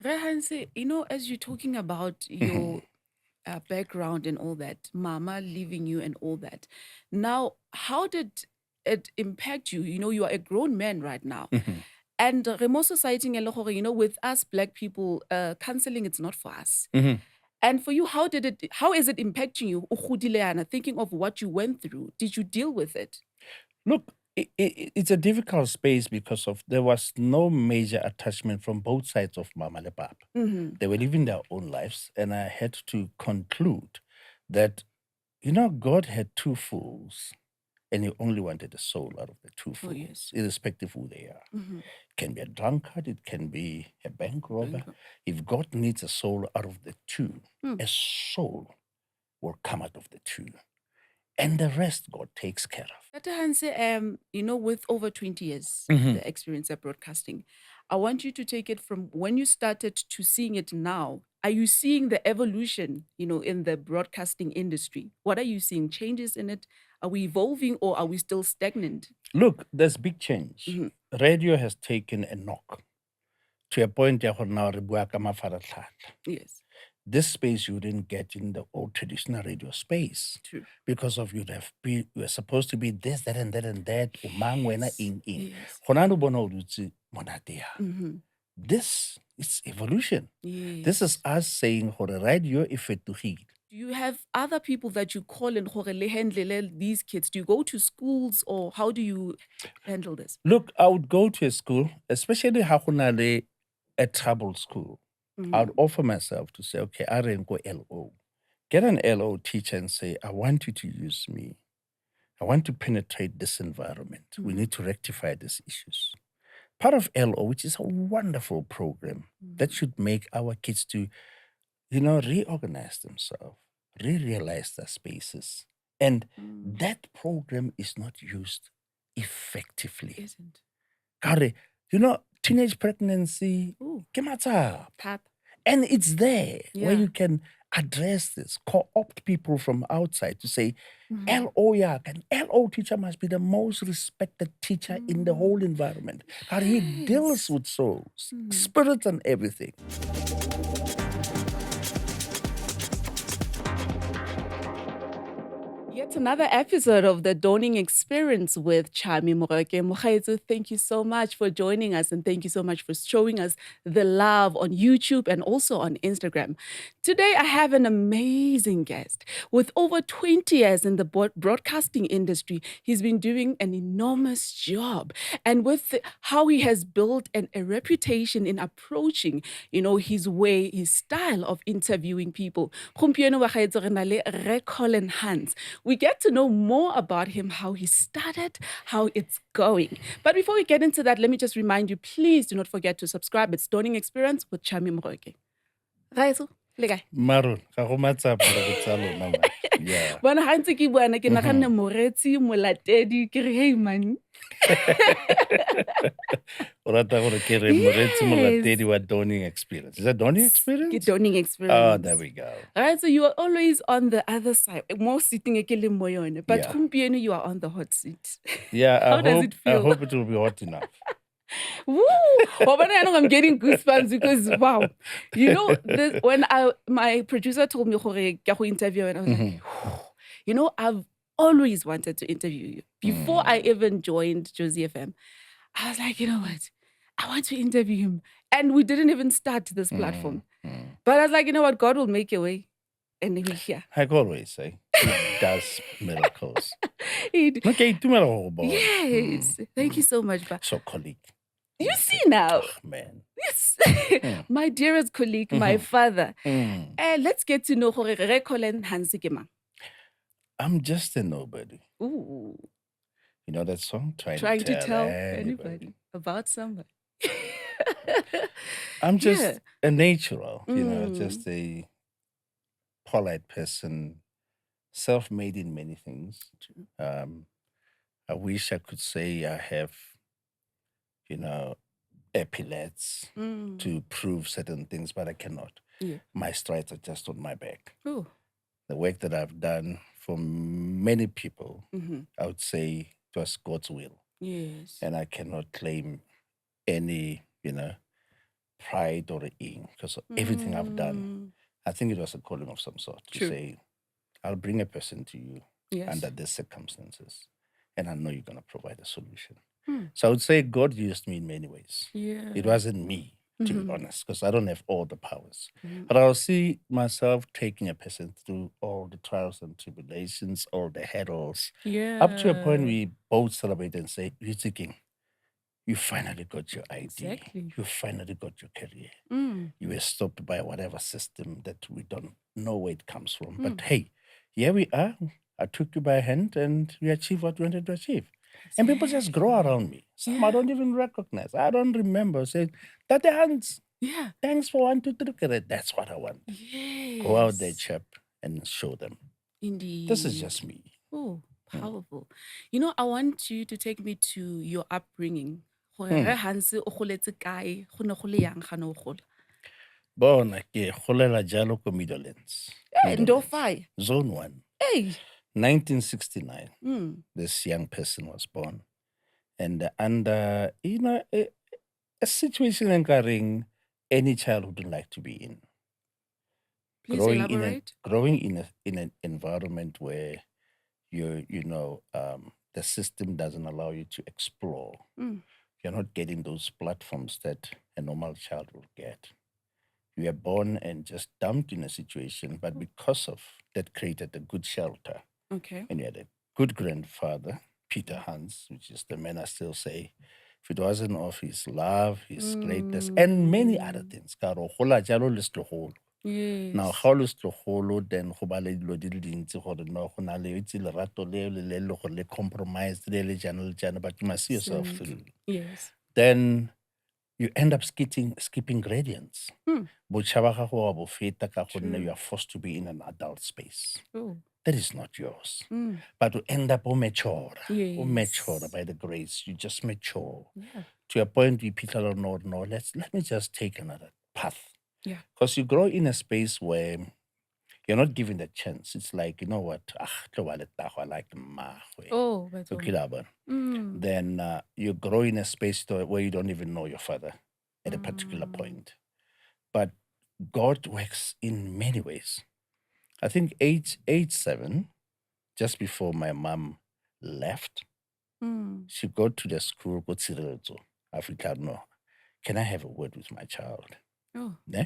Rehanse, as you're talking about Mhm, your background and all that, mama leaving you and all that. Now, how did it impact you? You are a grown man right now. mhm. And remote society, with us black people, counseling, it's not for us. Mhm. And for you, how is it impacting you? Ukhudileana, thinking of what you went through. Did you deal with it? Look, it's a difficult space because of there was no major attachment from both sides of Mama and Papa. Mm-hmm. They were living their own lives, and I had to conclude that God had two fools, and He only wanted a soul out of the two Oh, fools, yes. irrespective who they are. Mm-hmm. It can be a drunkard, it can be a bank robber. Bingo. If God needs a soul out of the two, Mm. a soul will come out of the two, and the rest God takes care of. Dr. Hanse, with over 20 years, Mhm. the experience of broadcasting, I want you to take it from when you started to seeing it now. Are you seeing the evolution, in the broadcasting industry? What are you seeing? Changes in it? Are we evolving or are we still stagnant? Look, there's big change. Mhm. Radio has taken a knock to a point where now re bua ka mafaratlhatlha. Yes, This space you didn't get in the old traditional radio space true. because of you were supposed to be this, that, and that, and that. O mang wena Yes, eng. yes. Gona no bona o dutse monate yana. Hmm. This is evolution. This is Yes. us saying gore radio e fetogile. Do you have other people that you call and handle these kids? Do you go to schools or how do you handle this? Look, I would go to a school, especially ha go na le a troubled school. I would Mhm. offer myself to say, okay, I go LO. Get an LO teacher and say, I want you to use me. I want to penetrate this environment. We Mhm. need to rectify these issues. Part of LO, which is a wonderful program that Mhm. should make our kids to, reorganize themselves, re-realize their spaces. And Mm. that program is not used effectively. Isn't. Kare, teenage pregnancy, Ooh, ke matsapa. tap. And it's there where Yeah. you can address this, co-opt people from outside to say, Mhm. LO yeah, an LO teacher must be the most respected teacher in the whole Mm. environment. God, he deals Yes. with souls, Mhm. spirits, and everything. Yet another episode of the Dawning Experience with Chami Morake. Mokgaitso, thank you so much for joining us and thank you so much for showing us the love on YouTube and also on Instagram. Today, I have an amazing guest. With over 20 years in the broadcasting industry, he's been doing an enormous job. And with how he has built a reputation in approaching, his way, his style of interviewing people. Gompieno wa gaetsho re na le Rre Collen Hans. We get to know more about him, how he started, how it's going. But before we get into that, let me just remind you, please do not forget to subscribe. It's Dawning Experience with Chami Moroke. Gaetso, le kae? Maron, ga go matsapa re go tsa lona man. Yeah. Bona ga ntse ke buana ke naganne Mhm. moretsi molatedi ke re hey man. O rata gore ke re moreetsi Yes. molatedi wa Dawning Experience. Is that Dawning Ke Experience? Dawning Oh, there Experience. we go. All right, so you are always on the other side. More sitting e ke leng mo yone, but Yeah. gompieno you are on the hot seat. Yeah, How does it I feel? hope it will be hot enough. Woo! Well, but I know I'm getting goosebumps because wow, when my producer told me gore ke a go interview and I was like, Mhm. I've always wanted to interview you. Before I Mm. even joined Jozi FM, I was like, you know what? I want to interview him. And we didn't even start this Mm. platform. Mm. But I was like, you know what? God will make a way. And we're here. Like always say, he does miracles. He- Okay, itumela go go bona. Mm. yes. Thank you Mm. so much. Ba. So colleague. You It's see now. man. Yes. Mm. My dearest colleague, my Mhm. father. Mm. Let's get to know gore Rre Collen Hans ke mang. I'm just a nobody. Ooh, You know that song? Trying to trying to tell tell anybody. anybody about somebody. I'm Yeah. just a natural, Mm. just a polite person, self-made in many things. True. Um, I wish I could say I have, you know, epaulets Mm. to prove certain things, but I cannot. Yeah. My strides are just on my back. Oh. The work that I've done for many people, Hmm. I would say it was God's will. Yes. And I cannot claim any, pride or ing, because everything I've done, I think it was a calling of some sort to True. say, I'll bring a person to you Yes. under these circumstances, and I know you're going to provide a solution. Hmm. So I would say God used me in many ways. Yeah. It wasn't me, to be Mhm. honest, because I don't have all the powers. Mhm. But I'll see myself taking a person through all the trials and tribulations, all the hurdles, up to a point Yeah. we both celebrate and say, you're thinking, you finally got your ID. Exactly. You finally got your career. Mm. You were stopped by whatever system that we don't know where it comes from. But Mm. hey, here we are. I took you by hand and we achieved what we wanted to achieve. And people just grow Exactly. around me. Some I Yeah. don't even recognize. I don't remember saying, that Hans, Yeah. thanks for 1, 2, 3. That's what I want. Go out there, Yes. chap, and show them. Indeed. This is just me. Oh, Mm. powerful. You know, I want you to take me to your upbringing. Gore Hmm. ge Hans o goletse kae, go ne go le yang ga ne o gola? Bona ke golela jalo ko Meadowlands. Ndofai. Zone 1. Hey. 1969. Mm. This young person was born. And under, a situation encouraging any child would like to be in. Please elaborate. Growing in an environment where the system doesn't allow you to explore. Mm. You're not getting those platforms that a normal child will get. You are born and just dumped in a situation, but because of that created a good shelter. Okay. And you had a good grandfather, Peter Hans, which is the man I still say, if it wasn't of his love, his greatness, and many other things. Karo gola jalo le setlogolo. Yes. Now, how le setlogolo, then go ba le dilo di le dintsi gore no go na le itse lerato le gore le compromise le jana, but you must see yourself through. Yes. Then you end up skipping gradients. Hmm. Botšha ba gago wa bo feta ka gonne True. you are forced to be in an adult space. Oh. That is not yours. Mm. But to end up mature, Yes. by the grace, you just mature Yeah. to a point where people are no, let me just take another path. Yeah. Because you grow in a space where you're not given the chance. It's like, you know what? I like mahwe. Oh, that's all. Okay, Mm. then you grow in a space where you don't even know your father at a particular point. But God works in many ways. I think age 7, just before my mom left, she got to the school, go Tshireletso, Africa, no, can I have a word with my child? Oh. Yeah?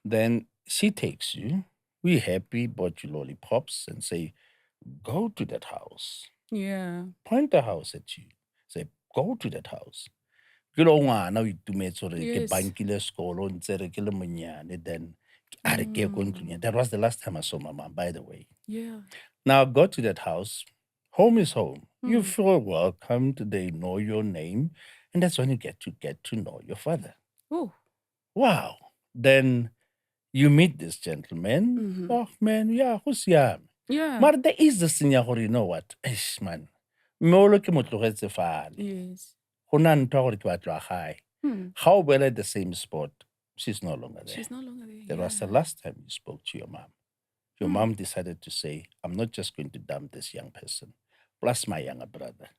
Then she takes you, we happy, bought you lollipops and say, go to that house. Yeah. Point the house at you. Say, go to that house. Ke lo ngwana o itumetse gore ke Yes. bankile sekolo ntse re ke le monyane, then a re ke ye ko ntlong ya. That was the last time I saw my mom, by the way. Yeah. Now I got to that house. Home is home. You feel welcomed. They know your name. And that's when you get to know your father. Oh. Wow. Then you meet this gentleman. Oh, man, yeah, who's yam? Yeah. But there is this thing, you know what? Eish, man. Molo ke mo tlogetse fale. Yes. Go na ntwa gore ke batla gae. How well at the same spot, she's no longer there. She's no longer there. That was the last time you spoke to your mom. Your mom decided to say, I'm not just going to dump this young person, plus my younger brother.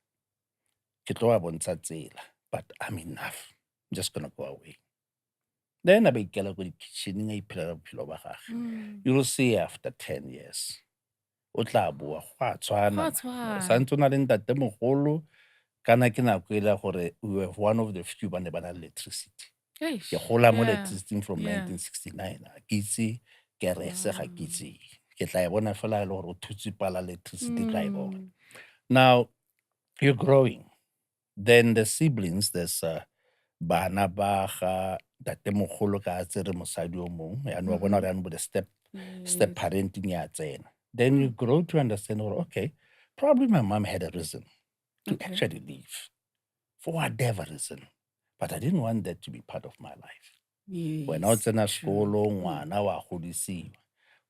Ke tlo wa bontsha tsela, but I'm enough. I'm just going to go away. Then I began go kitchening a pillar of You will see after 10 years. O tla boa go a tshwana. Santse o na le ntate mogolo kana ke nako e le gore we were one of the few ba ne ba na le electricity. Ke gola mo electricity from 1969. Ke itse kerese ga ke itse. Ke tla e bona fela le gore o thutse pala electricity tla e bona. Now you're growing. Then the siblings, there's bana ba ga tate mogolo ka tsere mosadi o mong ya no bona re an bo the step parenting ya tsena. Then you grow to understand, okay, probably my mom had a reason to actually leave for whatever reason. But I didn't want that to be part of my life. Yes. When I was in a school, ngwana wa godisiwa.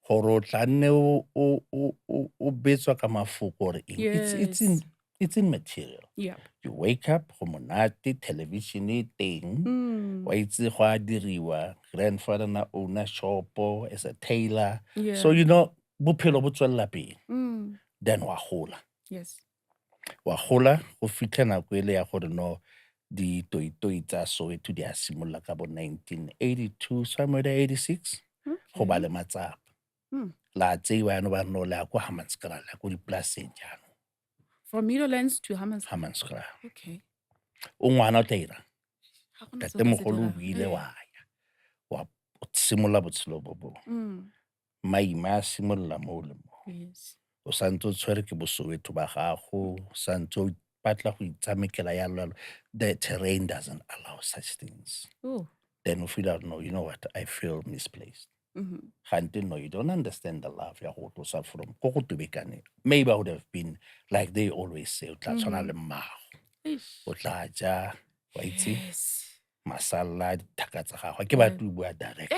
Gore o tla nne o betswa ka mafoko gore it's in material. Yeah. You wake up, go monate, television e teng, wa itse go a diriwa, grandfather na owner shop as a tailor. Yeah. So bophelo bo tswella pele. Then wa gola. Yes. Wa gola go fitlha nako ele ya gore no ditoi tsa Soweto di a simolola ka bo 1982 somewhere there 86 go ba Okay. le matsapa Hmm. la tseiwa yano ba no le ya ko Hammanskraal ya ko dipolaseng jaanong From Meadowlands to Hammanskraal. Hammanskraal Okay. o ngwana o tla ira Ga gona seo ka se tatemogolo o dirang. buile wa ya o simolola botshelo bo bo maima a simolola mo le mo Yes. o santse o tshwere ke bosoweto ba gago o santse o batla go itshamekela yalo the terrain doesn't allow such things Oh. then we feel out no you know what I feel misplaced Mm-hmm. Gante no you don't understand the love ya go tlosa from ko go tobekane maybe I would have been like they always say o tla tshwana le mmago o tla ja wa itse Yes. masala dithaka tsa gagwe ke batho o bua direct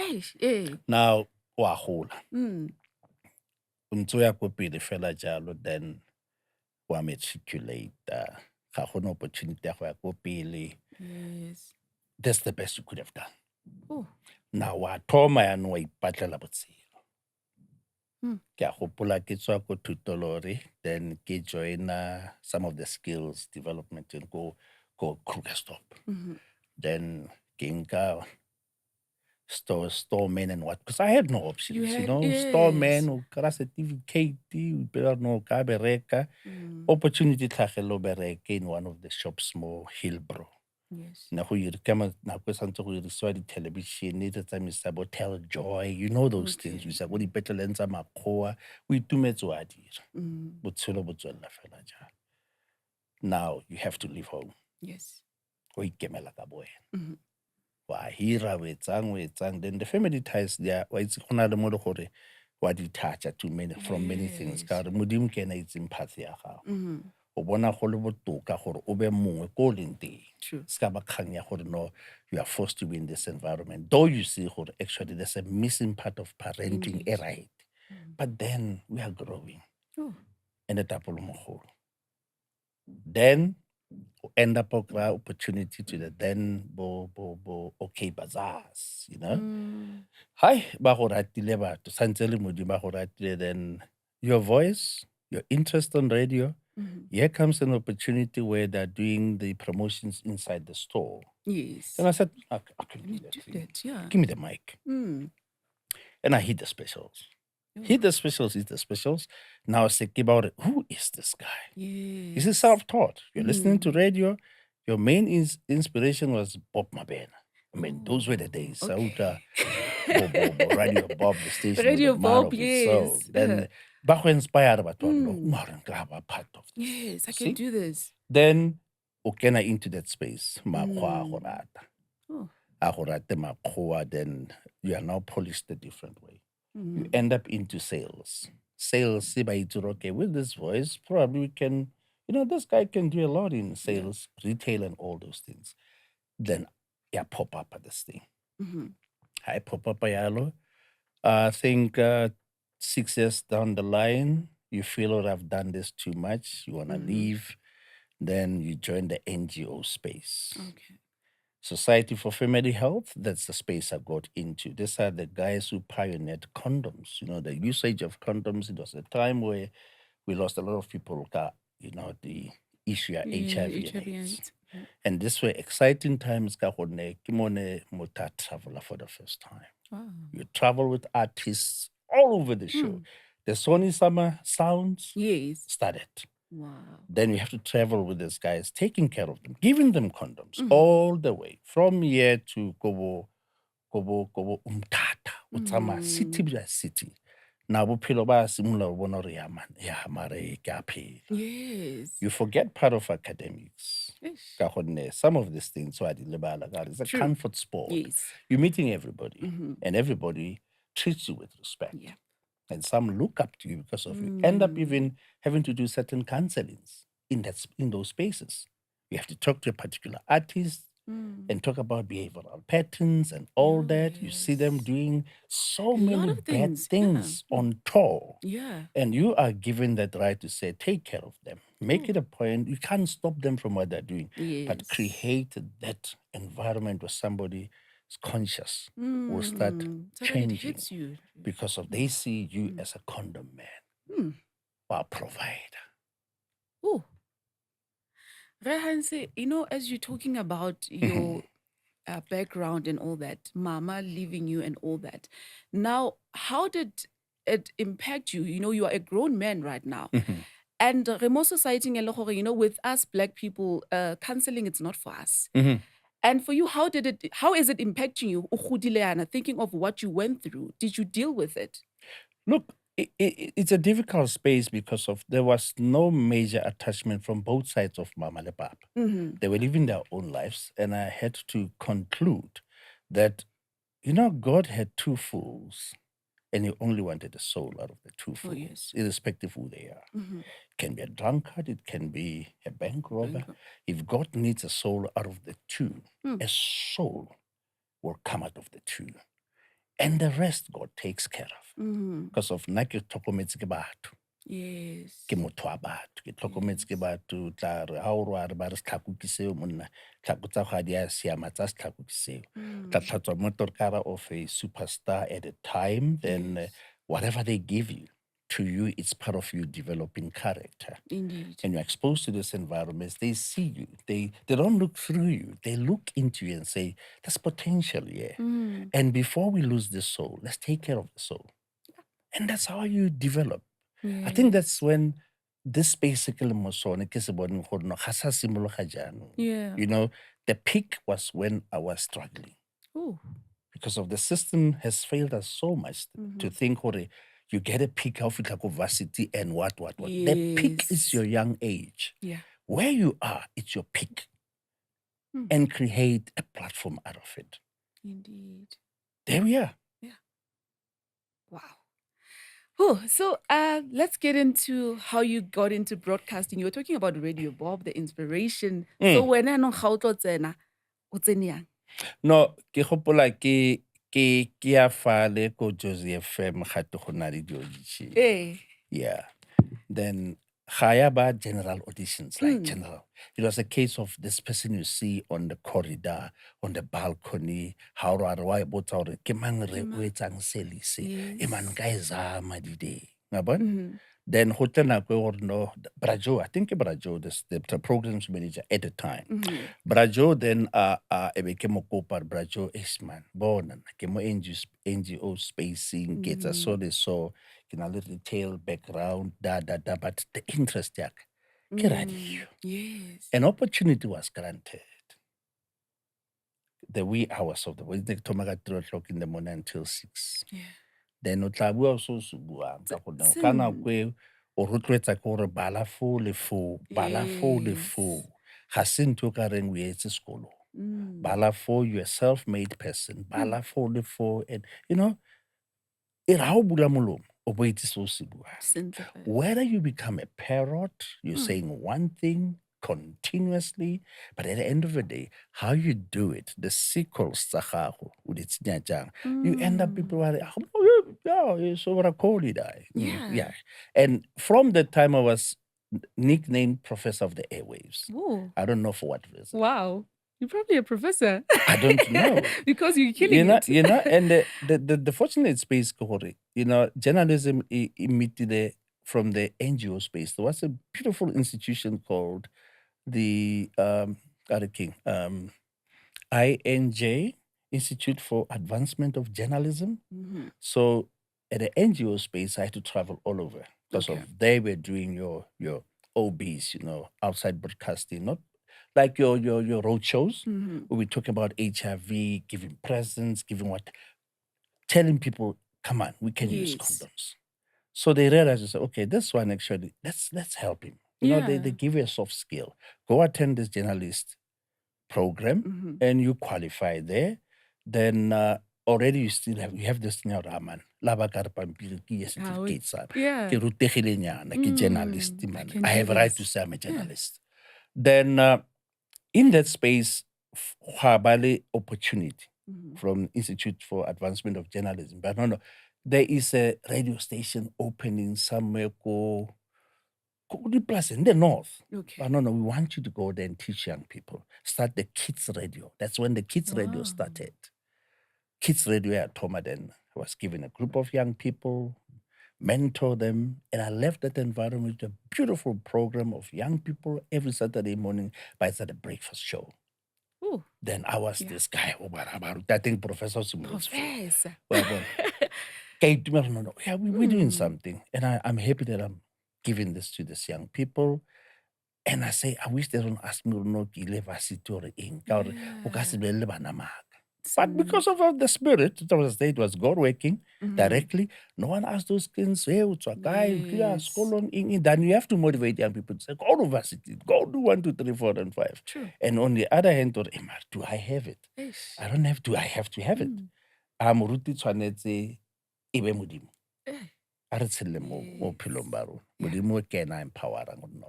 now wa gola o ntse o ya ko pele fela jalo then wa matriculate ga gona opportunity ya go ya ko pele Yes. that's the best you could have done Oh. now wa thoma yaanong wa ipatlela botshelo ke a gopola ke tswa ko thutolori then ke joina some of the skills development in go Krugerstop then ke nka storeman and what because I had no options you know storeman o kry certificate o ipela no ka bereka opportunity tlhagelo bereke in one of the shops mo Hillbrow Yes. na go nako e santse go dirisiwa di-television tse tsamisa bo Tell Joy you know those things o isa ko dipetleleng tsa makgowa o itumetse o a dira botshelo bo tswelela fela jalo now you have to leave home Yes. o ikemela ka bo wena wa hira o etsang then the family ties there wa itse go na le mo le gore wa di-toucha from many things ka gore modimo ke ena itseng path ya gago o bona go le botoka gore o be mongwe ko o leng teng se ka ba kgang ya gore no you are forced to be in this environment though you see gore actually there's a missing part of parenting e right but then we are growing and etapolo mogolo then end up with opportunity to the then okay bazaars you know hi ba go ratile batho santse le modimo ba go ratile then your voice your interest on radio here comes an opportunity where they're doing the promotions inside the store. Yes. And I said, I can do that. Give me the mic. And I hit the specials. Hit the specials. Now I say about it. Who is this guy? Yes. This is self-taught. You're listening to radio. Your main inspiration was Bob Mabena. I mean, those were the days. Okay. Radio Bob, the station Radio with the man Bob, of its soul. Then back when inspired about part of this. Yes, I can do this. Then okena into that space. Then you are now polished a different way. You end up into sales. Sales, okay, with this voice, probably we can, this guy can do a lot in sales, retail, and all those things. Then pop up at this thing. I pop up yalo. I think 6 years down the line, you feel, oh, I've done this too much. You want to leave. Then you join the NGO space. Okay. Society for Family Health, that's the space I got into. These are the guys who pioneered condoms. The usage of condoms. It was a time where we lost a lot of people, the issue of HIV and AIDS. And these were exciting times. Traveler for the first time. Wow. You travel with artists all over the show. The Sony Summer Sounds started. Wow. Then you have to travel with these guys, taking care of them, giving them condoms all the way from here to Kobo Umtata, Utsama, city by city. Now bophelo ba simula o bona re ya mare ke a phela. Yes. You forget part of academics. Ka gonne some of these things are it's a comfort sport. Yes. You're meeting everybody and everybody treats you with respect. Yeah. And some look up to you because of you. End up even having to do certain counselings in those spaces. You have to talk to a particular artist and talk about behavioral patterns and all that. Yes. You see them doing so many bad things on tour. Yeah. And you are given that right to say, take care of them. Make it a point. You can't stop them from what they're doing. Yes. But create that environment where somebody is conscious will start changing because of they see you as a condom man or a provider. Ooh. Rehanse, as you're talking about Mhm. your background and all that, mama leaving you and all that. Now, how did it impact you? You are a grown man right now. Mhm. And remote society, with us black people, counseling, it's not for us. Mhm. And for you, how is it impacting you? Ukhudileana, thinking of what you went through. Did you deal with it? Look, it's a difficult space because of there was no major attachment from both sides of Mama and Papa. Mm-hmm. They were living their own lives, and I had to conclude that God had two fools, and He only wanted a soul out of the two Oh, fools, yes. irrespective who they are. Mm-hmm. It can be a drunkard, it can be a bank robber. Bingo. If God needs a soul out of the two, Mm. a soul will come out of the two, and the rest God takes care of. Mm-hmm. Because of nna ke tlhokometse ke batho, Yes. ke motho wa batho, ke tlhokometse ke batho. Tla re ha o re wa re ba re setlhako ke seo monna, tlhako tsa ga di a siama tsa setlhako ke seo. Tla Mm. tlhatswa motorkara of a superstar at a time, then Yes. whatever they give you, to you, it's part of you developing character. Indeed. And you're exposed to this environments, they see you. They don't look through you. They look into you and say, there's potential here. Mm. And before we lose the soul, let's take care of the soul. And that's how you develop. I think that's Yes. when this basically mosone ke se boneng gore no ga sa simologa jaanong. Yeah. The peak was when I was struggling Oh. because of the system has failed us so much to Mm-hmm. think you get a peak of varsity and what. The peak is Yes. your young age. Yeah. Where you are, it's your peak, Mm. and create a platform out of it. Indeed. There we are. Yeah. Wow. Oh, so let's get into how you got into broadcasting. You were talking about Radio Bob, the inspiration. So Mm. when I know how to tsena, o tsene yang? No, ke gopola ke ya fale ko Jozi FM gate go na le di-audition. Eh. Yeah. Then ga ba general auditions, like Mm. general. It was a case of this person you see on the corridor, on the balcony, how ra re wa botsa gore ke mang re o etsang se le se. E man Yes. ka e zama di-day. Ngabona? Mm-hmm. Then go tla nako e gore no, Brajo, I think Brajo, the programs manager at the time. Mm-hmm. Brajo then e be ke mo kopa Brajo is man bona ke mo NGO spacing ke tsa so le so ke na le retail background but the interest yak ke radio. Yes. An opportunity was granted. The wee hours of the way they thoma ka 3 o'clock in the morning until 6. Yeah. Then o tla bua so se buang ka gonne ka Sin. nako e o rotloetsa ke gore bala fo le fo, bala fo le fo. Yes. Ga se ntho ka reng o etse sekolong. Mm. Bala fo, you're a self-made person. Bala fo le fo. And e ra o bula molomo, o bo itse se o se buang. Sentle fela. Whether you become a parrot, you're Mm. saying one thing continuously, but at the end of the day, how you do it, the sequels tsa gago, o di tsenya jang, you end up people are like, oh, yeah, so what I call it. Yeah. And from the time I was nicknamed Professor of the Airwaves, Whoa. I don't know for what reason. Wow. You're probably a professor. I don't know. Because you're killing it. And the fortunate space, Kohori, journalism emitted from the NGO space. There was a beautiful institution called the King, INJ, Institute for Advancement of Journalism. Mm-hmm. So at the NGO space, I had to travel all over because Okay. of they were doing your OBs, outside broadcasting, not like your road shows. Mm-hmm. Where we talk about HIV, giving presents, telling people, come on, we can use Yes. condoms. So they realized, okay, this one actually, let's help him. They Yeah. give you a soft skill. Go attend this journalist program Mm-hmm. and you qualify there. Then already you have this thing Raman. Laba ka re pampiri ke ye certificate sa. Yeah. Ke rutegilenyana ke journalist man. can I do have a right this. to say I'm a journalist. Then in that space, Habale opportunity from Institute for Advancement of Journalism. But no, there is a radio station opening somewhere called Plus in the north. Okay. But no, we want you to go there and teach young people. Start the kids radio. That's when the kids radio Wow. started. Kids radio at Toma then was given a group of young people. mentor them, and I left that environment with a beautiful program of young people every Saturday morning, but it's at a breakfast show. Ooh, Then I was yeah. this guy, I think Professor Simons. Professor. Well, yeah, we're doing something. And I'm happy that I'm giving this to these young people. And I say, I wish they don't ask me no university or ink or but because of the spirit, it was God working directly. No one asked those kids, hey, what's a guy, Yes. then you have to motivate young people to say, go to university, go do 1, 2, 3, 4, and 5. True. And on the other hand, do I have it? Eish. I don't have to, I have to have it. I'm ruti tshwanetse e be modimo. A re tshelle mo bophelong ba rona. Modimo ke ena a empowerang rona.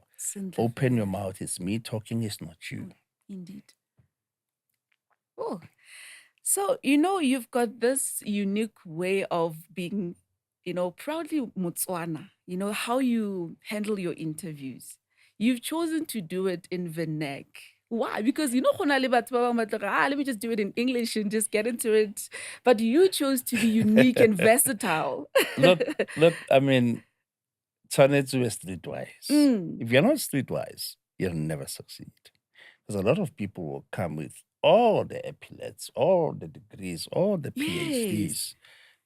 Open your mouth. It's me talking, it's not you. Indeed. Oh, so, you've got this unique way of being, proudly Motswana, how you handle your interviews. You've chosen to do it in Vernac. Why? Because go na le batho ba bang ba tla re, let me just do it in English and just get into it. But you chose to be unique and versatile. Look, I mean, tshwanetse o be streetwise. If you're not streetwise, you'll never succeed. Because a lot of people will come with all the epaulettes, all the degrees, all the PhDs. Yes.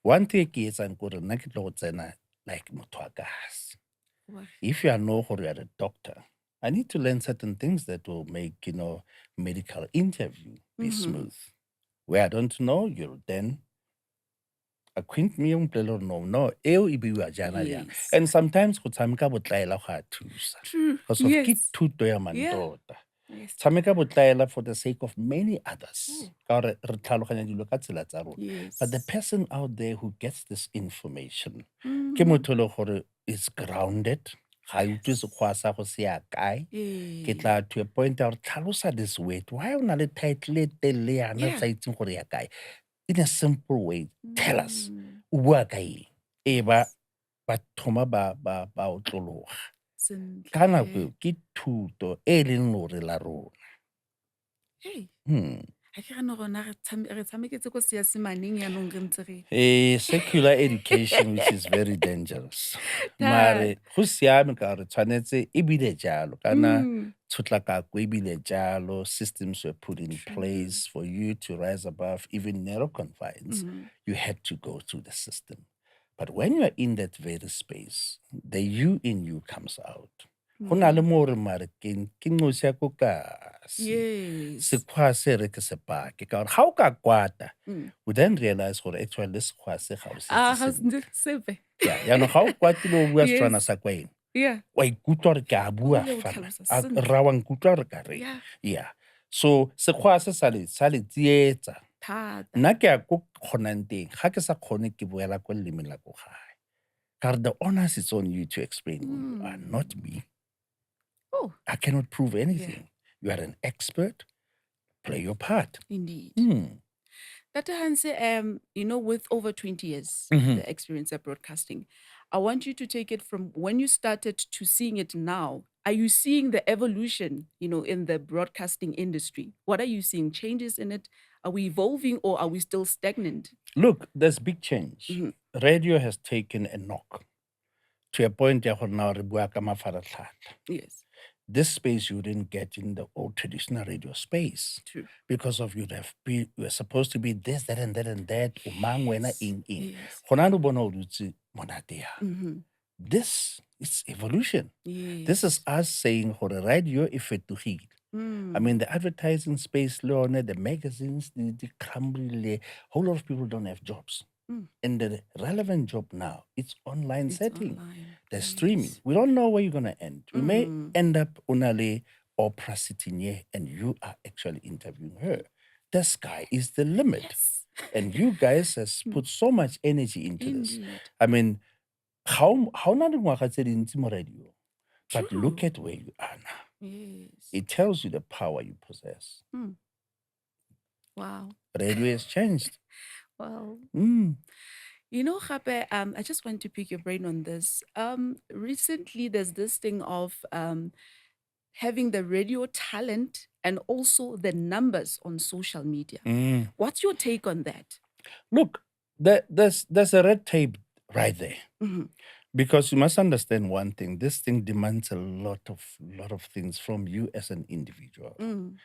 One thing is, I'm going to like motwakas. If you are know or you are a doctor, I need to learn certain things that will make, medical interview be smooth. Where I don't know, you'll then acquaint me no, Yes. and sometimes go tshameka botlaela go a thusa. True. Because of Yes. ke thuto ya Yeah. mantota. Yes. Tshameka botlaela for the sake of many others. Ka gore re tlhaloganya dilo ka tsela tsa rona. Yes. But the person out there who gets this information, ke motho e le gore is grounded. Ga a utlwe sekgwa sa go se ya kae. Ke tla to a point ya gore tlhalosa this word. Why o na le title e telele yana sa itseng gore ya kae? In a simple way, tell us. O bua ka eng? Ba thoma ba otlologa. Ka nako eo ke thuto e leng lore la rona. Secular education, which is very dangerous. Mare go siame ka gore tshwanetse e bile jalo kana tshotlakako e bile jalo, systems were put in place for you to rise above even narrow confines. You had to go through the system. But when you are in that very space, the you in you comes out. Go na le mo re mare ke nnosi ya ko kasi. Sekgwa se re ke sepake ka gore ga o ka kwata, we then realize gore actually le sekgwa se ga o se yaanong ga o kwatile o bua Setswana sa kwa eng wa ikutlwa gore ke a bua ra wa nkutlwa gore ka re yeah. So sekgwa se sa le tsietsa nna ke ya ko kgonang teng ga ke sa kgone ke boela ko lelemeng la ko gae ka gore the onus is on you to explain who you are, not me. I cannot prove anything. You are an expert. Play your part. Indeed. Dr. Hans, with over 20 years the experience of broadcasting, I want you to take it from when you started to seeing it now. Are you seeing the evolution, in the broadcasting industry? What are you seeing? Changes in it? Are we evolving or are we still stagnant? Look, there's big change. Radio has taken a knock to a point where now re bua ka mafaratlhatlha. Yes. This space you didn't get in the old traditional radio space. True. Because of you were supposed to be this, that, and that, and that. This is evolution. Yes. This is us saying for the radio ifetugile. I mean, the advertising space, the magazines, the Cambly, a whole lot of people don't have jobs. And the relevant job now, it's online setting. The streaming. We don't know where you're going to end. We may end up unale Oprah sitting here and you are actually interviewing her. The sky is the limit. Yes. And you guys has put so much energy into this. I mean, how not radio? But look at where you are now. Yes. It tells you the power you possess. Wow. Radio has changed. Wow. Gape, I just want to pick your brain on this. Recently, there's this thing of having the radio talent and also the numbers on social media. What's your take on that? Look, there's a red tape right there. Mhm. Because you must understand one thing, this thing demands a lot of things from you as an individual. Mm.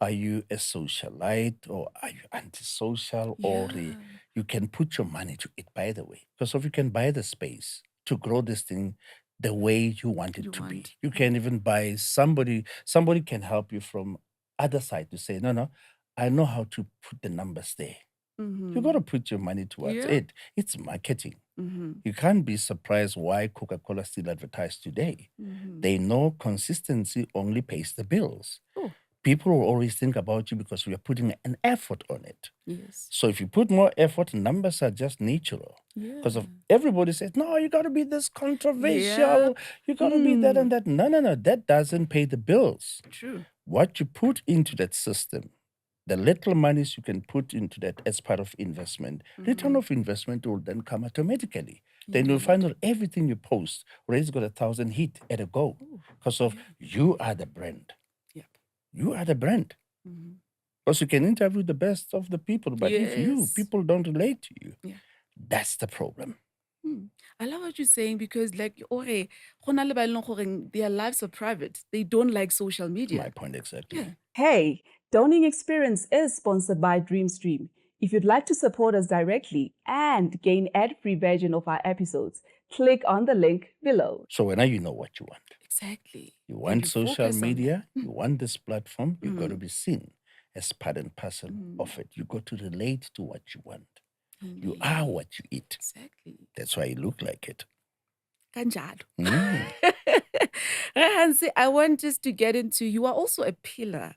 Are you a socialite or are you antisocial, or Yeah. you can put your money to it, by the way, because if you can buy the space to grow this thing the way you want it You to be. want. You can even buy somebody can help you from other side to say, no, I know how to put the numbers there. You got to Mhm. put your money towards Yeah. it. It's marketing. Mhm. You can't be surprised why Coca-Cola still advertise today. Mhm. They know consistency only pays the bills. Oh, People will always think about you because you are putting an effort on it. yes. So if you put more effort, numbers are just natural. Because Yeah. of everybody says, no, you got to be this Yeah. controversial, you got to be that and that. No, that doesn't pay the bills. True. What you put into that system, the little monies you can put into that as part of investment, return of investment will then come automatically. Then you'll find Indeed. that everything you post already got 1,000 hit at a go Ooh, because of yeah. you are the brand. Yep. You are the brand. Mhm. Because you can interview the best of the people, but if Yes. people don't relate to you, Yeah. that's the problem. I love what you're saying because, like, ore, go na le ba e leng goreng their lives are private. They don't like social My media. point exactly. Yeah. Hey, Dawning Experience is sponsored by Dreamstream. If you'd like to support us directly and gain ad-free version of our episodes, click on the link below. So when you know what you want. Exactly. You And want you social focus on that. media, you want this platform, you got to be seen as part and parcel of Mm. it. You got to relate to what you want. You Indeed. are what you eat. Exactly. That's why you look like it. Kanjalo. Mm. Hansi, I want just to get into, you are also a pillar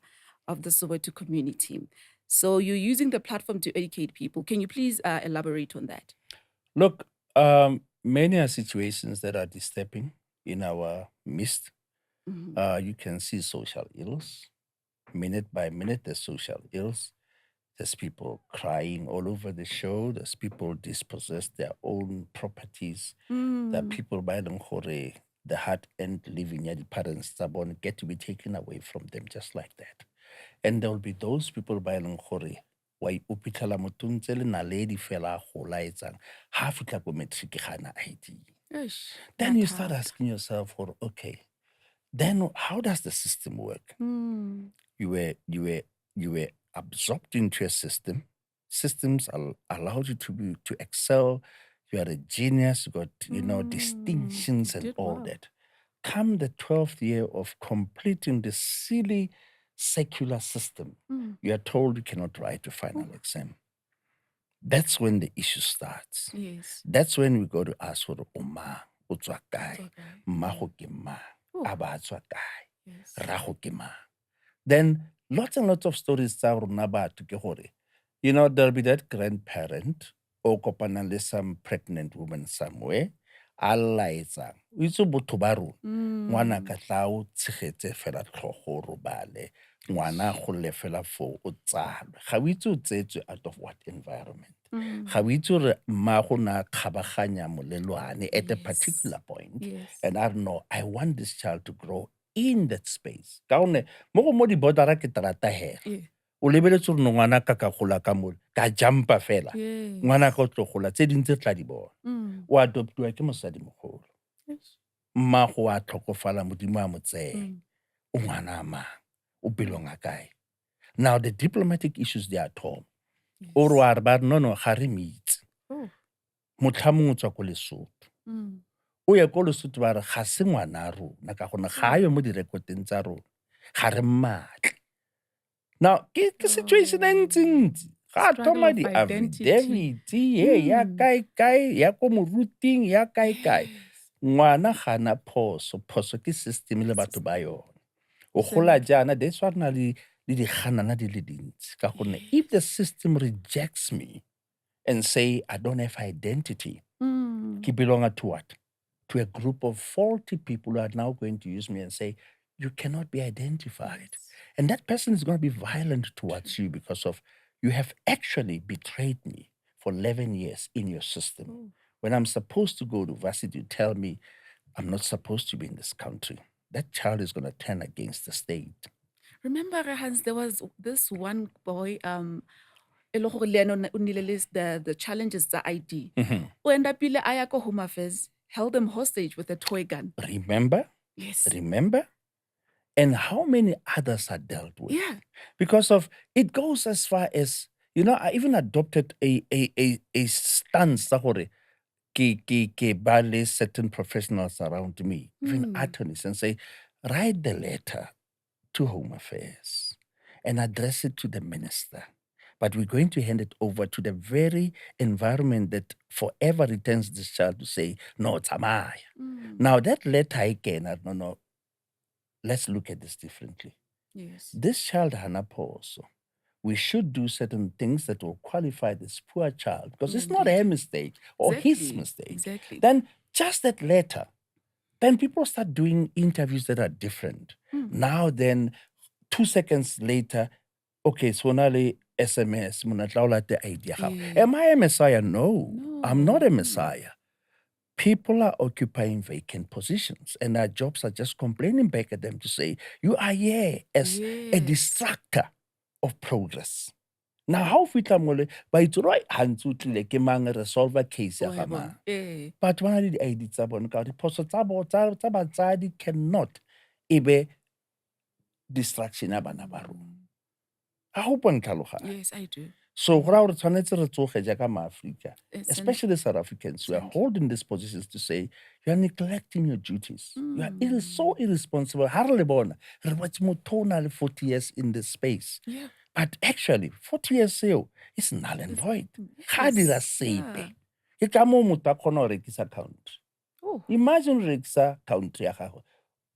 of the Soweto community. So you're using the platform to educate people. Can you please elaborate on that? Look, many are situations that are disturbing in our midst. Mhm. You can see social ills. Minute by minute, there's social ills. There's people crying all over the show. There's people dispossess their own properties. There are Mm. people by the heart and living at the parents stubborn get to be taken away from them just like that. And there will be those people by Hore wa upitala motuntsele na lady fela gola etsang ha fitla ko matric gana ID. Eish, Then you start mathata. asking yourself, okay, then how does the system work? Mm. You were absorbed into a system. Systems allowed you to excel. You are a genius. You got You distinctions and did all well. that. Come the 12th year of completing this silly secular system, Mm. you are told you cannot write a final exam. That's when the issue starts. Yes. That's when we go to ask for the Oma, Utswakai, Okay. Maho ke ma, Oh, Aba Tswakai, yes. Raho ke ma. Then lots and lots of stories tsa rona batho ke gore, there'll be that grandparent o kopanang le some pregnant woman somewhere a laetsang o itse botho ba rona ngwana ka tla o tshegetse fela tlhogo o robale ngwana a golle fela foo o tsalwe ga o itse o tsetswe out of what environment ga o itse gore mmago na kgabaganya molelwane at a particular point. Yes. And I don't know, I want this child to grow in that space ka gonne mo go mo di-bordera ke terata hela Yeah. o lebeletse gore ngwana ka gola ka mole ka jumpa fela Yes. ngwana ka o tlo gola tse ding tse tla di bona o adoptiwa ke mosadimogolo Yes. mmago a tlhokofala modimo a mo tseye o ngwana a mang o belonga kae. Now the diplomatic issues they are at home o re wa re ba re no ga re meitse Oh. motlhamong o tswa ko lesotho o ye ko lesotho ba re ga se ngwana a rona ka gone ga yo mo direkoteng tsa rona ga re mmatle. Now ke situation e ntsi ga Struggle thoma of identity. di-affidavit ya kae ya ko moruting ya kae ngwana ga na phoso ke system le batho ba yone o gola jaana that's why na le diganana di le dintsi ka gonne if the system rejects me and say I don't have identity, ke belong to what? To a group of faulty people who are now going to use me and say, you cannot be identified. Yes. And that person is going to be violent towards you because of you have actually betrayed me for 11 years in your system. When I'm supposed to go to varsity, you tell me I'm not supposed to be in this country. That child is going to turn against the state. Remember, Hans, there was this one boy, e le gore le ene o nnile le the challenges tsa ID. Mhm. O end up ile a ya ko Home Affairs, held them hostage with a toy gun. Remember? Yes. Remember? And how many others are dealt with? Yeah. Because of it goes as far as, I even adopted a stance tsa gore ke ba le certain professionals around me, even attorneys, and say, write the letter to Home Affairs and address it to the minister. But we're going to hand it over to the very environment that forever returns this child to say, no, it's Amaya. Now, that letter again, no, let's look at this differently. Yes. This child, Hanaposo, we should do certain things that will qualify this poor child because it's not her mistake or his Exactly. mistake. Exactly. Then just that letter, then people start doing interviews that are different. Now then, 2 seconds later, okay, so now SMS, the idea. Am I a messiah? No, I'm not a messiah. People are occupying vacant positions and our jobs are just complaining back at them to say, you are here as a distractor of progress. Now, how fitla mole ba itse hantse o tlile ke mang resolve case ya ga mang. But one of the ID tsa bone ka diphoso tsa batsadi cannot be distraction ya bana ba rona. I hope ntlhaloganya. Yes, I do. So go ra re tshwanetse re tsoge jaaka maAfrika, especially South Africans, we are holding these positions to say you are neglecting your duties. You are so irresponsible. Ha re le bona re batse motho o na le 40 years in this space. Yeah. But actually, 40 years seo is null and void. Ga dira sepe. Ke ka mo motho a kgona go rekisa country. Imagine rekisa country ya gago.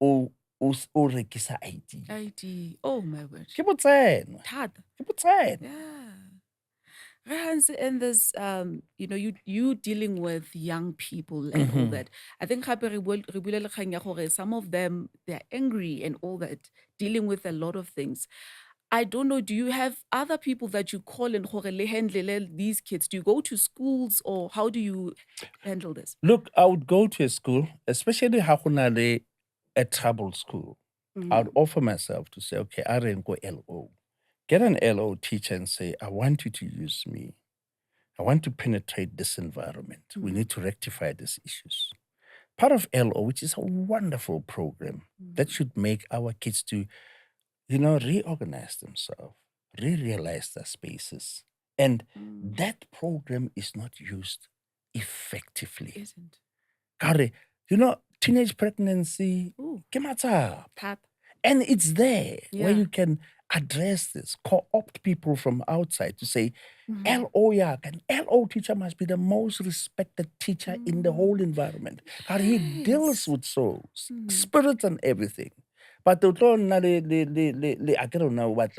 O rekisa ID. ID. Oh my word. Ke botseno. Thata. Ke botseno. Yeah. Hans, and there's you dealing with young people and all that. I think some of them, they're angry and all that, dealing with a lot of things. I don't know, do you have other people that you call and handle these kids? Do you go to schools or how do you handle this? Look, I would go to a school, especially Hakunale, a trouble school. I would offer myself to say, okay, I didn't go LO. Get an LO teacher and say, I want you to use me. I want to penetrate this environment. We need to rectify these issues. Part of LO, which is a wonderful program that should make our kids to, reorganize themselves, realize their spaces. And that program is not used effectively. Isn't. Kare, teenage pregnancy, ke matsapa. And it's there where you can address this, co-opt people from outside to say, LO an LO teacher must be the most respected teacher in the whole environment. Because he deals with souls, spirits and everything. But I don't know what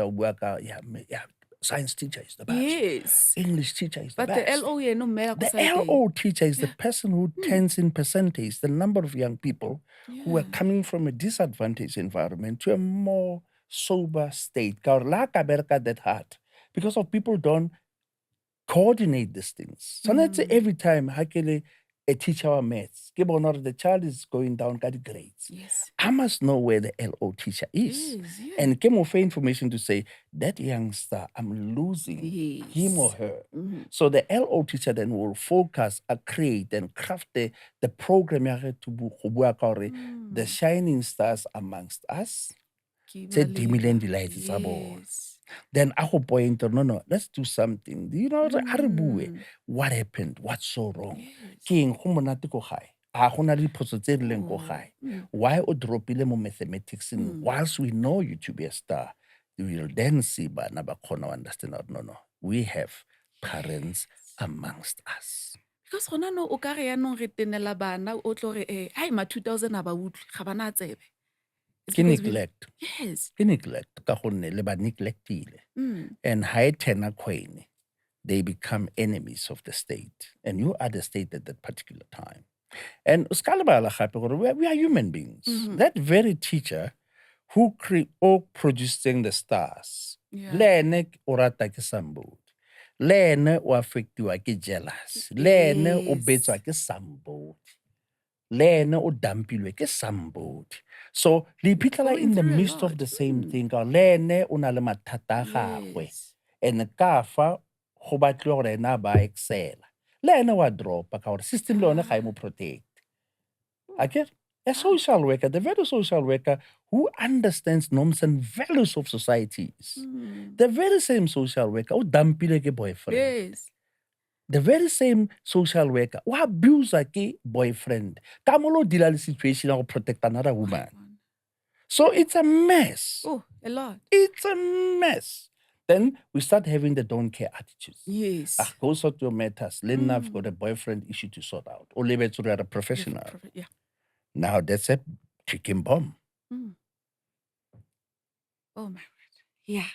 science teacher is the best. Yes. English teacher is the but best. The LO, The LO teacher is the person who turns in percentage the number of young people who are coming from a disadvantaged environment to a more sober state. That hard because of people don't coordinate these things. So let's say every time a teacher or maths, the child is going down got grades. Yes. I must know where the LO teacher is. And came of information to say that youngster, I'm losing him or her. So the LO teacher then will focus, create, and craft the program the shining stars amongst us. Then I hope no, let's do something. What happened? What's so wrong? Why o dropile mo mathematics whilst we know you to be a star? We will then see bana ba khona understand no. We have parents amongst us. Because gona no o ka re yanong re tenela bana o tlo re ai ma 2000 a ba utlwe ga bana tsebe. Ke neglect. Yes. Ke neglect ka gonne le ba neglectile. And high tenor queen, they become enemies of the state. And you are the state at that particular time. And we are human beings. That very teacher who producing the stars, le orata ke sambodi. Le o affectiwa ke jealous. Le o betswa ke sambodi. Le o dampilwe ke sambodi. So le iphitlhela in the midst of the same thing. Le o na le mathata a gagwe. And ka fa go batliwa gore ena ba excela le ene wa dropa ka gore system le yone ga e mo protect akere a social worker, the very social worker who understands norms and values of societies, the very same social worker who dampile ke boyfriend, Yes. the very same social worker who abuse ke boyfriend, ka mo lo dila le situation to protect another woman. So it's a mess. Oh, a lot. It's a mess. Then we start having the don't care attitudes. Yes. Go sort your matters. Then I've got a boyfriend issue to sort out. Or leave it to a professional. Yeah. Now that's a chicken bomb. Oh my word. Yeah.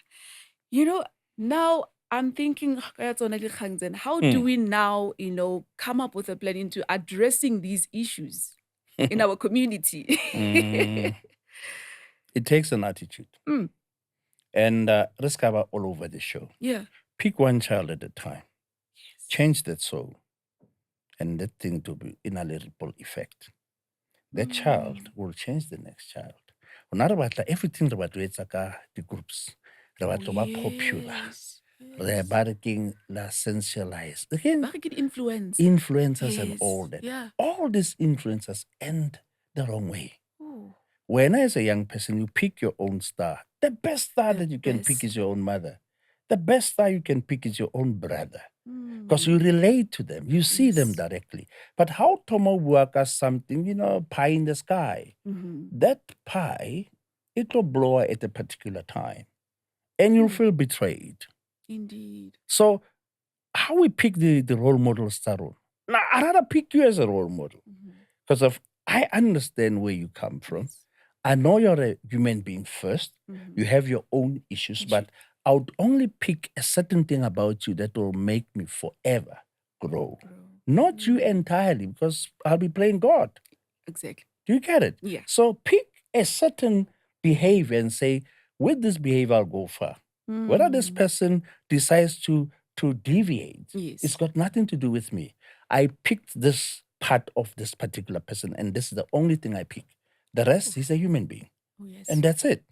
You know, now I'm thinking, how do we now, come up with a plan into addressing these issues in our community? It takes an attitude. And let's cover all over the show. Yeah. Pick one child at a time. Yes. Change that soul. And that thing to be in a ripple effect. That child will change the next child. Everything about the groups, about popular, they're barking, la sensualized. Again, influencers and all that. Yeah. All these influencers end the wrong way. When as a young person, you pick your own star. The best star that you can pick is your own mother. The best star you can pick is your own brother. Because you relate to them. You see them directly. But how Tomo work as something, pie in the sky. That pie, it will blow at a particular time. And you'll feel betrayed. Indeed. So how we pick the role model star role? Now, I'd rather pick you as a role model. Because I understand where you come from. I know you're a human being first. You have your own issues, but I would only pick a certain thing about you that will make me forever grow. Not you entirely, because I'll be playing God. Exactly. Do you get it? Yeah. So pick a certain behavior and say, with this behavior, I'll go far. Whether this person decides to deviate, it's got nothing to do with me. I picked this part of this particular person, and this is the only thing I pick. The rest, he's a human being. And that's it.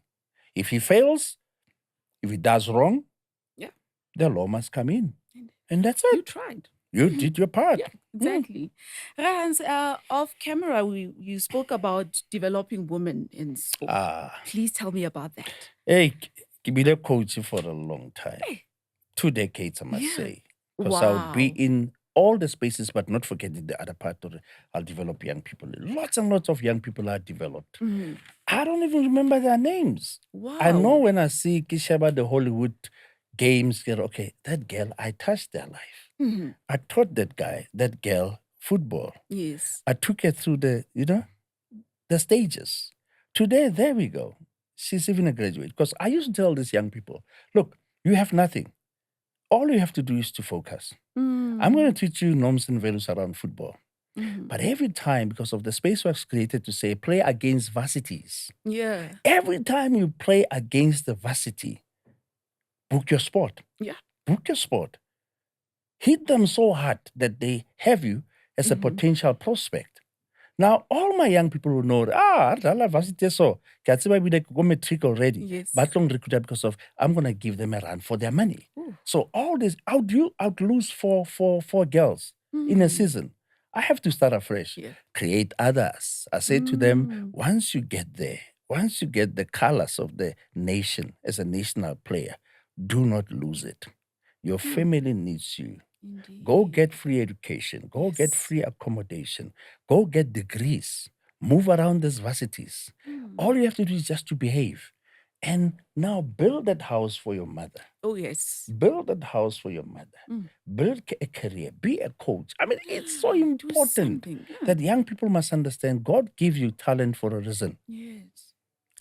If he fails, if he does wrong, the law must come in. And that's it. You tried. You did your part. Yeah, exactly. Hans, off camera, you spoke about developing women in sport. Please tell me about that. Hey, I've been a coach for a long time. 2 decades, I must say. Because I would be in all the spaces, but not forgetting the other part of it. I'll develop young people. Lots and lots of young people are developed. I don't even remember their names. Wow. I know when I see Kishaba, the Hollywood games, okay, that girl, I touched their life. I taught that girl football. Yes. I took her through the stages. Today, there we go. She's even a graduate. Because I used to tell these young people, look, you have nothing. All you have to do is to focus. I'm going to teach you norms and values around football. But every time, because of the space was created to say, play against varsities. Yeah. Every time you play against the varsity, book your sport. Yeah. Book your sport. Hit them so hard that they have you as a potential prospect. Now, all my young people will know, Rala varsity so, go matric already. Yes. But long recruiter because of, I'm going to give them a run for their money. So all this, I'd lose four girls in a season. I have to start afresh, create others. I say to them, once you get there, once you get the colors of the nation as a national player, do not lose it. Your family needs you. Indeed. Go get free education. Go get free accommodation. Go get degrees. Move around these varsities. All you have to do is just to behave. And now build that house for your mother. Oh, yes. Build that house for your mother. Build a career. Be a coach. I mean, it's so important that young people must understand God gives you talent for a reason. Yes.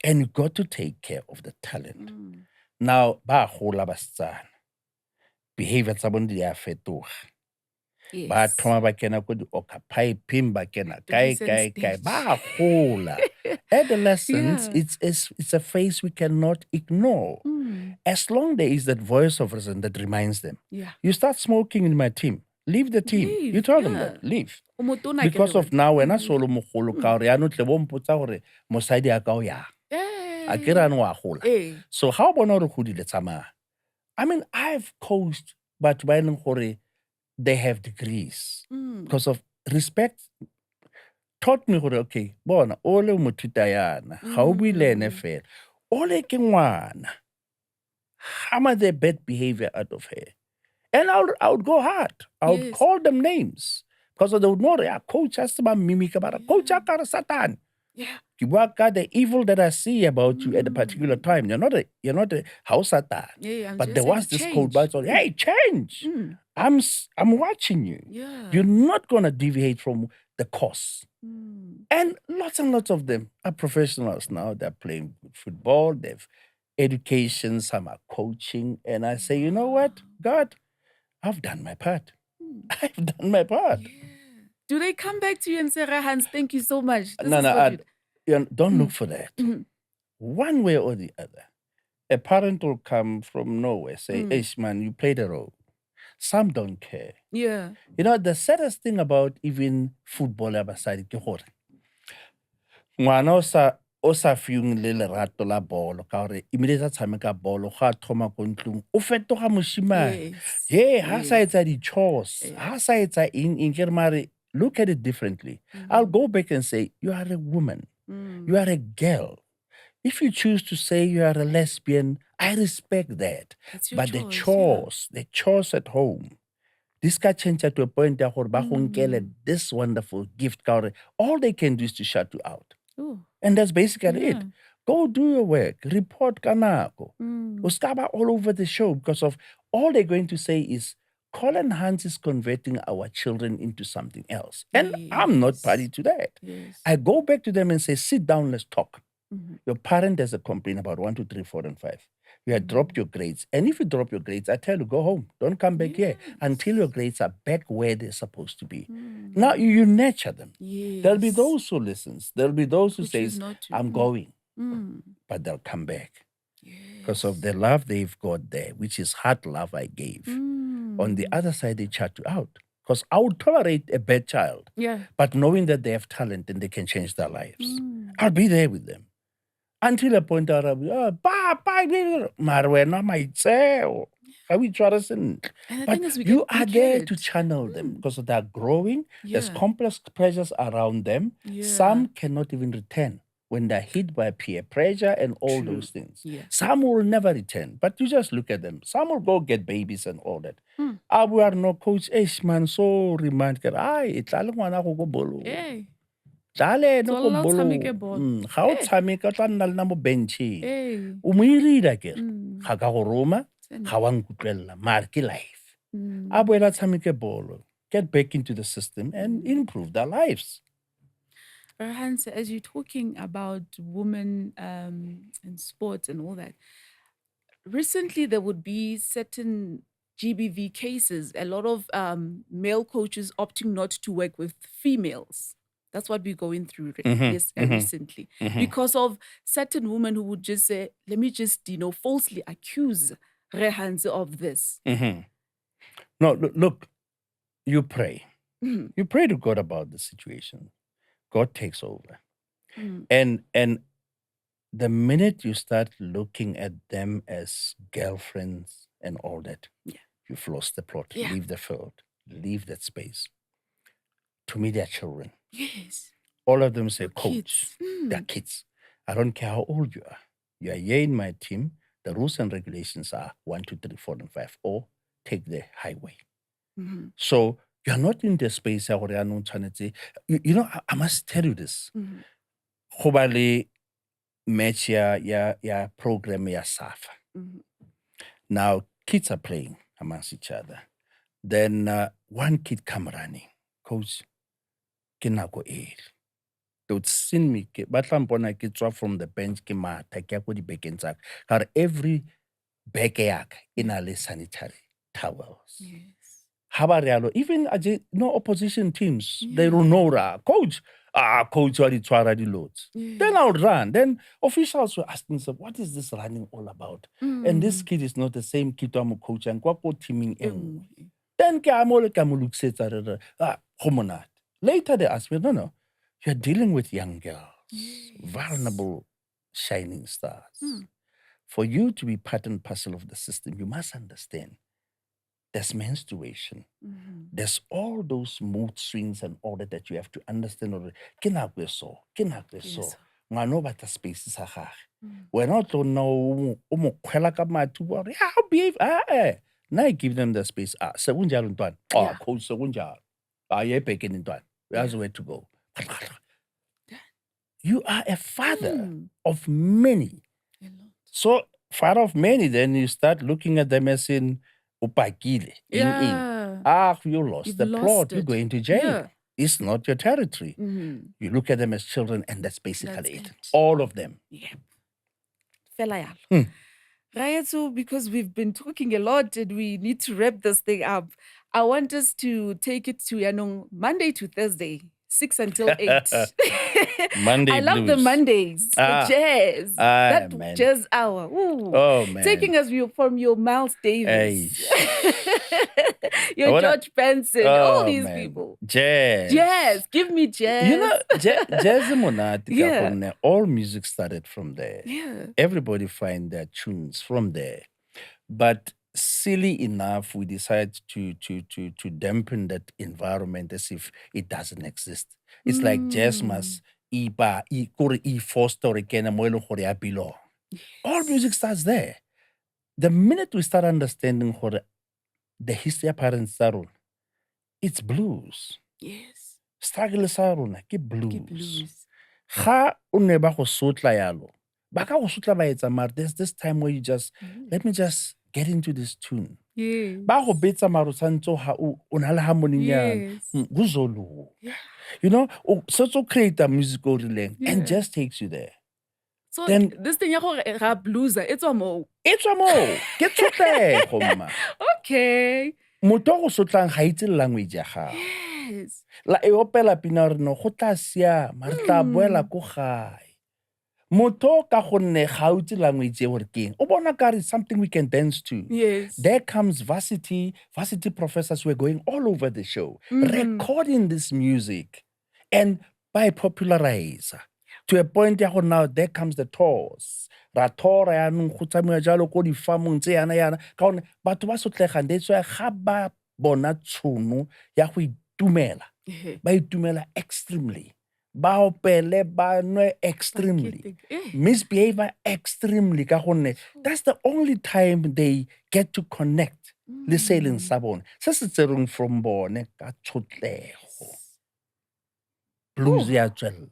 And you got to take care of the talent. Now, behavior tsa bone di a fetoga. Ba thoma ba kena ko di-occupy-ping ba kena kae ba gola. Adolescence, it's a phase we cannot ignore. As long there is that voice of reason that reminds them. You start smoking in my team, leave the team. You tell them that, leave. Because of now, when I solo mogolo ka gore ya no tle bo mpotsa gore mosadi a ka o ya. A ke ra no a gola. So how bona re godile tsamaya? I mean, I've coached but ba e leng gore they have degrees because of respect taught me gore okay bona ole mothuta yana ga o bue le ene fela ole ke ngwana hammer the bad behavior out of her. And I would go hard. I would Yes. call them names. Because they would know, yeah, coach has to be mimic about it. Coach akara Satan. Yeah. You work out the evil that I see about you at a particular time. You're not a house Satan. Yeah, I'm But just there saying was this change. code by hey, change. Mm. I'm watching you. Yeah. You're not gonna deviate from the course. Mm. And lots of them are professionals now. They're playing football, they've education, some are coaching. And I say, you know what, God, I've done my part. I've done my part. Yeah. Do they come back to you and say, Hans, thank you so much? This No, is no, what don't look for that. One way or the other. A parent will come from nowhere, say, Ish, man, you played a role. Some don't care. Yeah. You know, the saddest thing about even football aside, ke gore, ngwana o sa fiweng le lerato la bolo ka gore immediate a tshameka bolo go a thoma ko ntlong o fetoga moshimane he ha sa etsa di-chores ha sa etsa eng ke re mare look at it differently. I'll go back and say you are a woman, you are a girl. If you choose to say you are a lesbian, I respect that. But choice, the chores at home, this can change to a point that this wonderful gift. All they can do is to shut you out. Ooh. And that's basically it. Go do your work. Report kanako. Uskaba all over the show because of all they're going to say is Collen Hans is converting our children into something else. And I'm not party to that. I go back to them and say, sit down, let's talk. Your parent has a complaint about 1, 2, 3, 4, and 5. You had dropped your grades. And if you drop your grades, I tell you, go home. Don't come back here until your grades are back where they're supposed to be. Now, you nurture them. There'll be those who listens. There'll be those who says, I'm going. But they'll come back. Because of the love they've got there, which is hard love I gave. On the other side, they shut you out. Because I would tolerate a bad child. But knowing that they have talent and they can change their lives, I'll be there with them. Until a point out of, Marwena might say, how we try to but you are there to channel them because they're growing. There's complex pressures around them. Some cannot even return when they're hit by peer pressure and all those things. Some will never return, but you just look at them. Some will go get babies and all that. We are no coach, man, so remind it's Jale no go bolo. Ga o tshameka tla nna le na mo bencheng. O mo irida ke ga ka go roma, ga wa nkutlwella, mare ke life. A boela tshameke bolo. Get back into the system and improve their lives. Hans, as you're talking about women in sports and all that, recently there would be certain GBV cases, a lot of male coaches opting not to work with females. That's what we're going through recently. Because of certain women who would just say, let me just, falsely accuse Hans of this. No, look, you pray. You pray to God about the situation. God takes over. And the minute you start looking at them as girlfriends and all that, you've lost the plot. Leave the field. Leave that space. To me, they're children. Yes. All of them say, coach, they're kids. I don't care how old you are. You are here in my team. The rules and regulations are 1, 2, 3, 4, and 5, or take the highway. So you're not in the space where you know, I must tell you this. Hobali match ya program ya SAFA. Now, kids are playing amongst each other. Then one kid come running. Coach, ke nako e. They would send me, but lampona ke tswa from the bench ke matha ke ya ko dibekeng tsa ka. Ka every bag ya ka e na le sanitary towels. Even no opposition teams, they don't know that. Coach, coach, then I would run. Then officials were asking themselves, what is this running all about? And this kid is not the same kid I'm coach and what teaming in. Then later they asked me, no, you're dealing with young girls, vulnerable, shining stars. For you to be part and parcel of the system, you must understand there's menstruation. There's all those mood swings and all that you have to understand already. Ke nako e so, ke nako e so. Yes. Ngwana o batla space sa gage. Wena o tlo nna o mo kgwela ka mathu wa re, how behave? Now I give them the space. Sekunjalo ntwana. Yeah. Coach sekunjalo. Yebhekeni ntwana. Uyazi where to go. You are a father of many. A lot. So, father of many, then you start looking at them as in upakile. Yeah. You lost You've the lost plot. You're it. going to jail. Yeah. It's not your territory. You look at them as children, and that's basically That's it. it. All of them. Yep. Fela yalo. Rayatsu, because we've been talking a lot and we need to wrap this thing up, I want us to take it to Monday to Thursday, 6 until 8. Monday I love the blues. Mondays, the jazz, that man. jazz hour. Ooh. Oh, man. Taking us from your Miles Davis, your wanna- George Benson, all these people. Jazz. Give me jazz. You know, jazz is monate ka Yeah. gonne all music started from there. Yeah. Everybody find their tunes from there. But silly enough, we decide to dampen that environment as if it doesn't exist. It's like jazz must foster belong. All music starts there. The minute we start understanding the history of parents, it's blues. Yes. Struggle sa rona ke blues. Ke blues. Ga o ne ba go sotla yalo, ba ka go sotla ba etsa mara there's this time where you just let me just get into this tune. Yes. Ba go betsa maro santso ha o na le harmony nyana. Yes. Guzolo. Yeah. You know, so create a musical relay and just takes you there. So Then- this thing ya gore ra blues, it's a mo. It's a mo. Ke tsotlego mma. Okay. Motho go sotlang ga itse language ya gago. Yes. La e opela pina re no go tla siama re tla boela ko gae. Motho ka gonne ga o itse language e gore keng o bona ka re something we can dance to. Yes. There comes varsity professors were going all over the show recording this music and by popularize to a point ya gore now there comes the tours. Ra tora yaanong go tsamaya jalo ko di-farmong tse yana ka gonne batho ba sotlegang that's why ga ba bona tšhono ya go itumela ba itumela extremely ba opele ba nwe extremely misbehavior extremely ka gonne that's the only time they get to connect le se leng sa bone se se tsereng from bone ka tshotlego. Blues ya tswella,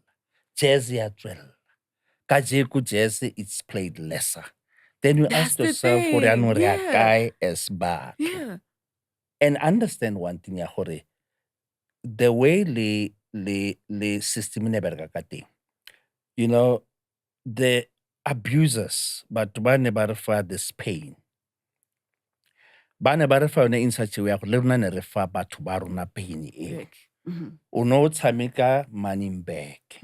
jazz ya tswella. Kajeko jazz it's played lesser. Then you That's ask the yourself thing, gore ano re a yeah. kae as batho. Yeah. And understand one thing ya gore the way le system ne bereka ka teng. You know, the abusers but ba ne ba re fa this pain. Ba ne ba re fa yone in such a way ya gore le rona ne re fa batho ba rona pain eo. O no tshameka money back.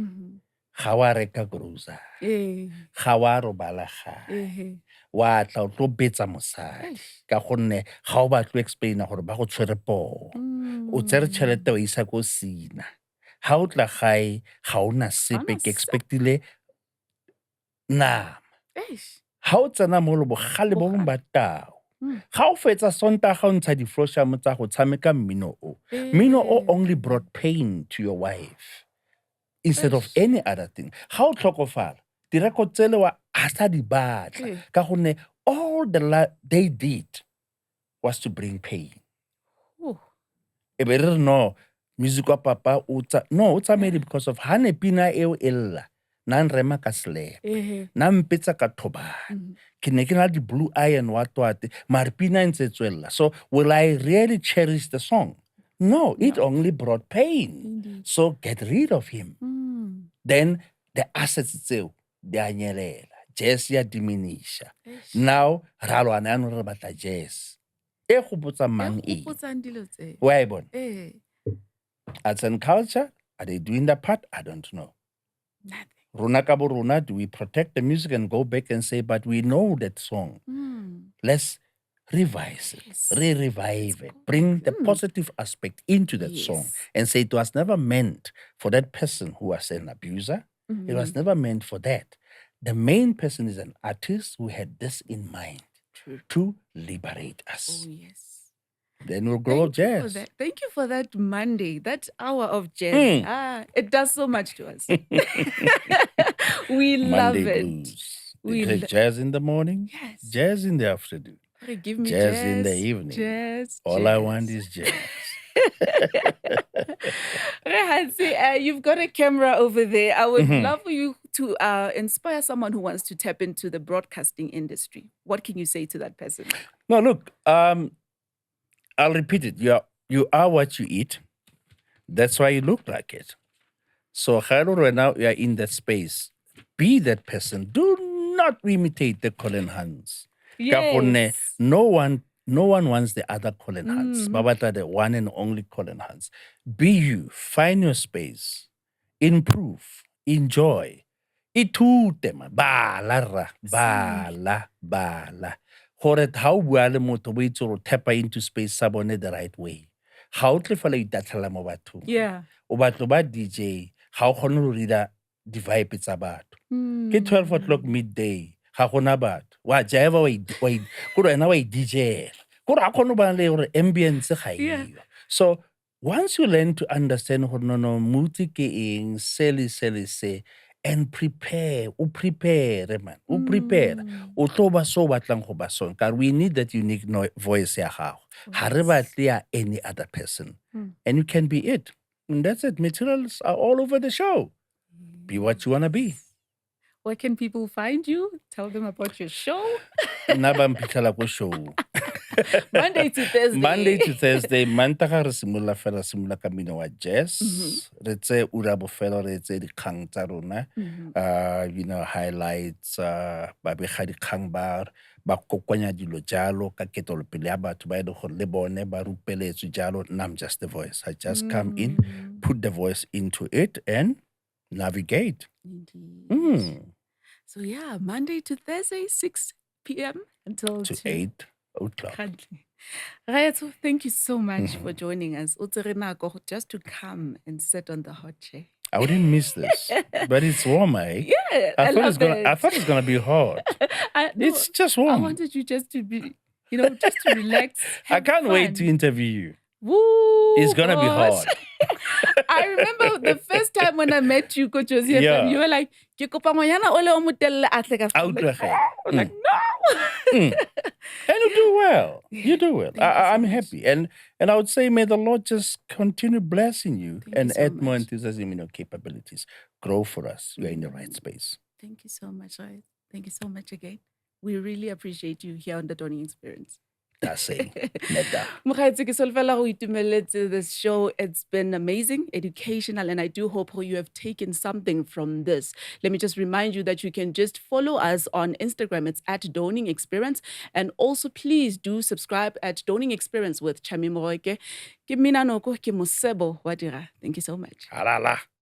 Ga wa reka grocery. Ga wa robala gae. Wa tla o tlo betsa mosadi ka gonne ga o batlo explaina gore ba go tshwere poo. O tsere tšhelete o isa ko sina. Ga o tla gae ga o na sepe ke expectile nama. Ga o tsena mo le bogale bo bongwe ba tao. Ga o fetsa Sontaga o ntsha di-flosharm tsa go tshameka mmino o. Mmino o only brought pain to your wife instead of any other thing. Ga o tlhokofala di-record tsele wa a sa di batla ka gonne all they did was to bring pain. E be re no music wa papa o tsamedi because of ha ne pina eo ella na nrema ka slap na mpetsa ka thobane ke ne ke na di blue eye and what mara pina ntse tswella. So will I really cherish the song? No, it only brought pain. Indeed. So get rid of him. Then the assets tseo di a nyelela. Jazz ya diminisha. Now ra lwana ano re batla jazz e go botsa mang e wa e bona. Arts and culture, are they doing their part? I don't know. Nothing. Rona ka bo rona, do we protect the music and go back and say, but we know that song. Let's revise it, re-revive it, bring the positive aspect into that song and say it was never meant for that person who was an abuser. It was never meant for that. The main person is an artist who had this in mind to liberate us. Oh, yes. Then we'll grow up Thank you for jazz. that. Thank you for that Monday, that hour of jazz. It does so much to us. We love Monday it. blues. We Because jazz in the morning, Yes. jazz in the afternoon, Okay, give me jazz in the evening. Jazz. All I want is jazz. Rehansi, you've got a camera over there. I would Mhm. love for you to inspire someone who wants to tap into the broadcasting industry. What can you say to that person? No, look, I'll repeat it. You are what you eat. That's why you look like it. So right now you are in that space. Be that person. Do not imitate the Collen Hans. Ka gonne Yes. no one wants the other Collen Hans. Ba batla the one and only Collen Hans. Be you. Find your space. Improve. Enjoy. Ithute man. Bala. Gore ha o bua le motho bo itse go tap into space sa bone the right way. Ha o tle fela itatlhela mo bathong. Yeah. O batlo ba DJ, ha o kgone go reader di-vibe tsa batho. Ke 12 o'clock midday, ga gona batho. Wa jiva kore wena wa i-DJ-ela. Kore ga kgone go bana le gore ambience ga eyo. So once you learn to understand gore no mood ke eng, se, and prepare, man. O prepare. O tlo ba so batlang go ba sone. Ka we need that unique voice ya gago. Ha re batle ya any other person. And you can be it. And that's it. Materials are all over the show. Be what you want to be. Where can people find you? Tell them about your show. Nna ba mphitlhela ko show. Monday to Thursday. Monday to Thursday. Mantaga re simolola ka mmino wa jazz. Re tse ura bofelo re tse dikgang tsa rona. Highlights, babega dikgang ba kokoanya dilo jalo ka ketolopele ya batho ba e le gore le bone ba rupeletswe jalo. I'm just the voice. I just come in, put the voice into it, and navigate. Indeed. So yeah, Monday to Thursday, 6 p.m. until to 8 o'clock. Raeto, thank you so much for joining us. Just to come and sit on the hot chair. I wouldn't miss this, but it's warm, eh? Yeah, I thought it's gonna be hot. It's just warm. I wanted you just to be, just to relax. I can't wait to interview you. Woo, it's gonna be hot. I remember the first time when I met you, Coach Jozi FM, you were like, "Ke kopa ngonyana ole o motelle a tle ka." Like, no. And you do well. You do well. I'm happy. And I would say, may the Lord just continue blessing you and add more enthusiasm in your capabilities. Grow for us. You're in the right space. Thank you so much, Rai. Thank you so much again. We really appreciate you here on the Dawning Experience. That's it. This show, it's been amazing, educational, and I do hope you have taken something from this. Let me just remind you that you can just follow us on Instagram. It's at Dawning Experience. And also, please do subscribe at Dawning Experience with Chami Moroke. Thank you so much.